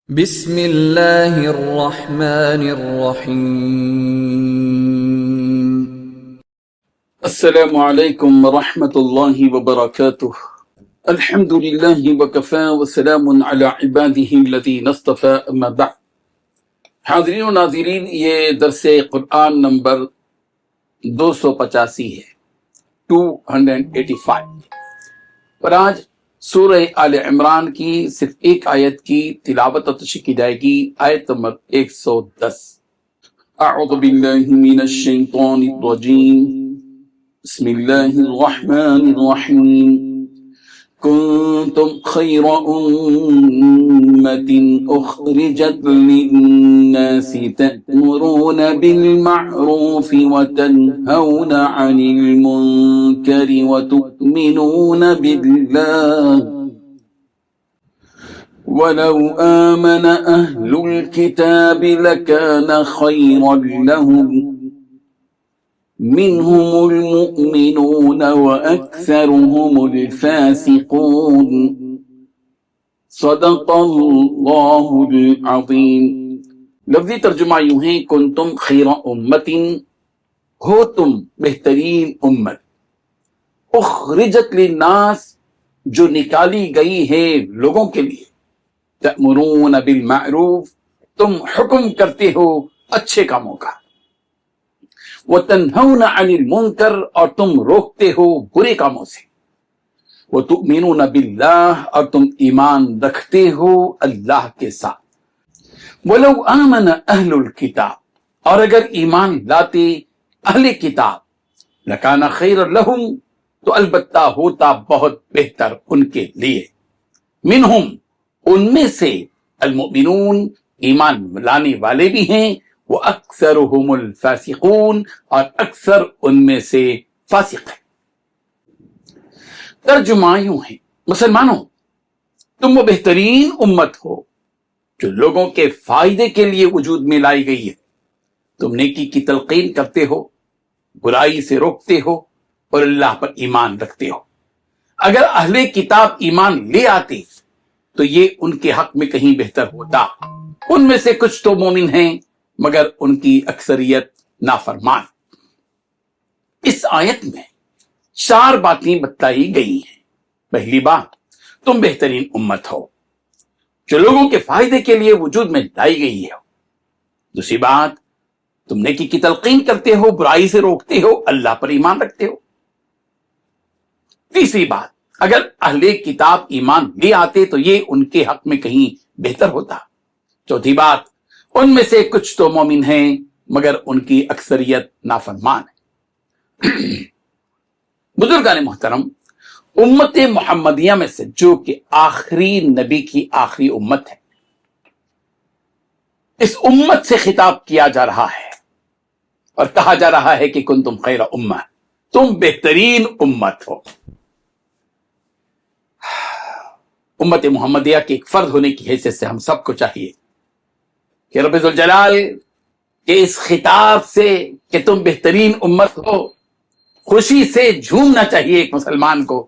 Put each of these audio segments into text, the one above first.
بسم اللہ الرحمن الرحیم۔ السلام علیکم ورحمۃ اللہ وبرکاتہ۔ الحمد للہ وکفی وسلام علی عبادہ الذین اصطفی، اما بعد۔ حاضرین و ناظرین، یہ درس قرآن نمبر 285 ہے، 285، اور آج سورہ آل عمران کی صرف ایک آیت کی تلاوت اور تشریح کی جائے گی، آیت نمبر 110۔ اعوذ باللہ من الشیطان الرجیم، بسم اللہ الرحمن الرحیم۔ کنتم خیر امت اخرجت للناس تأمرون بالمعروف وتنہون عن المنکر وتؤمنون باللہ وَلَوْ آمَنَ أَهْلُ الْكِتَابِ لَكَانَ خَيْرًا لَهُمْ مِنْهُمُ الْمُؤْمِنُونَ وَأَكْثَرُهُمُ الْفَاسِقُونَ۔ صدق اللہ العظیم۔ لفظی ترجمہ یوں ہے، کنتم خیر امت، ہو تم بہترین امت، اخرجت للناس، جو نکالی گئی ہے لوگوں کے لیے، تأمرون بالمعروف، تم حکم کرتے ہو اچھے کاموں کا، وتنہون عن المنکر، اور تم روکتے ہو برے کاموں سے، وتؤمنون باللہ، اور تم ایمان رکھتے ہو اللہ کے ساتھ۔ ولو آمن اہل الکتاب، اور اگر ایمان لاتے اہل کتاب، لکان خیر لہم، تو البتہ ہوتا بہت بہتر ان کے لیے، منہم، ان میں سے، المؤمنون، ایمان لانے والے بھی ہیں، وہ اکثرهم الفاسقون، اور اکثر ان میں سے فاسق ہیں۔ ترجمہ یوں ہے، مسلمانوں، تم وہ بہترین امت ہو جو لوگوں کے فائدے کے لیے وجود میں لائی گئی ہے۔ تم نیکی کی تلقین کرتے ہو، برائی سے روکتے ہو، اور اللہ پر ایمان رکھتے ہو۔ اگر اہل کتاب ایمان لے آتے تو یہ ان کے حق میں کہیں بہتر ہوتا۔ ان میں سے کچھ تو مومن ہیں، مگر ان کی اکثریت نافرمان۔ اس آیت میں 4 باتیں بتلائی گئی ہیں۔ پہلی بات، تم بہترین امت ہو جو لوگوں کے فائدے کے لیے وجود میں لائی گئی ہے۔ دوسری بات، تم نیکی کی تلقین کرتے ہو، برائی سے روکتے ہو، اللہ پر ایمان رکھتے ہو۔ تیسری بات، اگر اہل کتاب ایمان لے آتے تو یہ ان کے حق میں کہیں بہتر ہوتا۔ چوتھی بات، ان میں سے کچھ تو مومن ہیں، مگر ان کی اکثریت نافرمان ہے۔ بزرگان محترم، امت محمدیہ میں سے جو کہ آخری نبی کی آخری امت ہے، اس امت سے خطاب کیا جا رہا ہے اور کہا جا رہا ہے کہ کنتم خیر امہ، تم بہترین امت ہو۔ امت محمدیہ کے ایک فرد ہونے کی حیثیت سے ہم سب کو چاہیے کہ رب ذوالجلال کے اس خطاب سے کہ تم بہترین امت ہو، خوشی سے جھومنا چاہیے ایک مسلمان کو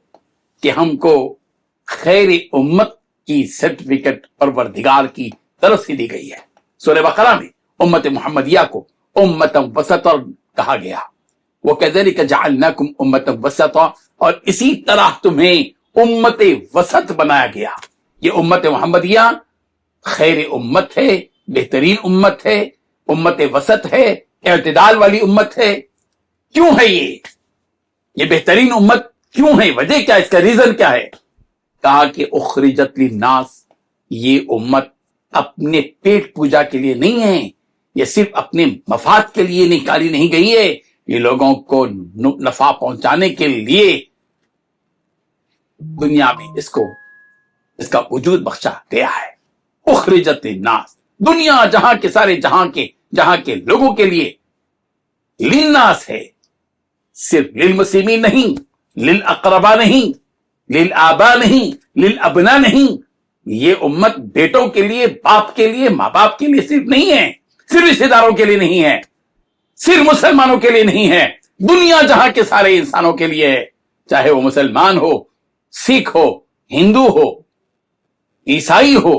کہ ہم کو خیر امت کی سرٹیفکیٹ پروردگار کی طرف سے دی گئی ہے۔ سورہ بقرہ میں امت محمدیہ کو امتا وسطا کہا گیا، وَكَذَلِكَ جَعَلْنَاكُمْ أُمَّةً وَسَطًا، اور اسی طرح تمہیں امت وسط بنایا گیا۔ یہ امت محمدیہ خیر امت ہے، بہترین امت ہے، امت وسط ہے، اعتدال والی امت ہے۔ کیوں ہے یہ بہترین امت کیوں ہے؟ وجہ کیا، اس کا ریزن کیا ہے؟ کہا کہ اخرجت للناس، یہ امت اپنے پیٹ پوجا کے لیے نہیں ہے، یہ صرف اپنے مفاد کے لیے نکالی نہیں گئی ہے، یہ لوگوں کو نفع پہنچانے کے لیے دنیا میں اس کا وجود بخشا گیا ہے۔ اخرجت للناس، دنیا جہاں کے سارے جہاں کے لوگوں کے لیے، للناس ہے، صرف للمسلمین نہیں، للاقربا نہیں، للآبا نہیں، للابنا نہیں۔ یہ امت بیٹوں کے لیے، باپ کے لیے، ماں باپ کے لیے صرف نہیں ہے، صرف رشتے داروں کے لیے نہیں ہے، صرف مسلمانوں کے لیے نہیں ہے، دنیا جہاں کے سارے انسانوں کے لیے ہے، چاہے وہ مسلمان ہو، سکھ ہو، ہندو ہو، عیسائی ہو،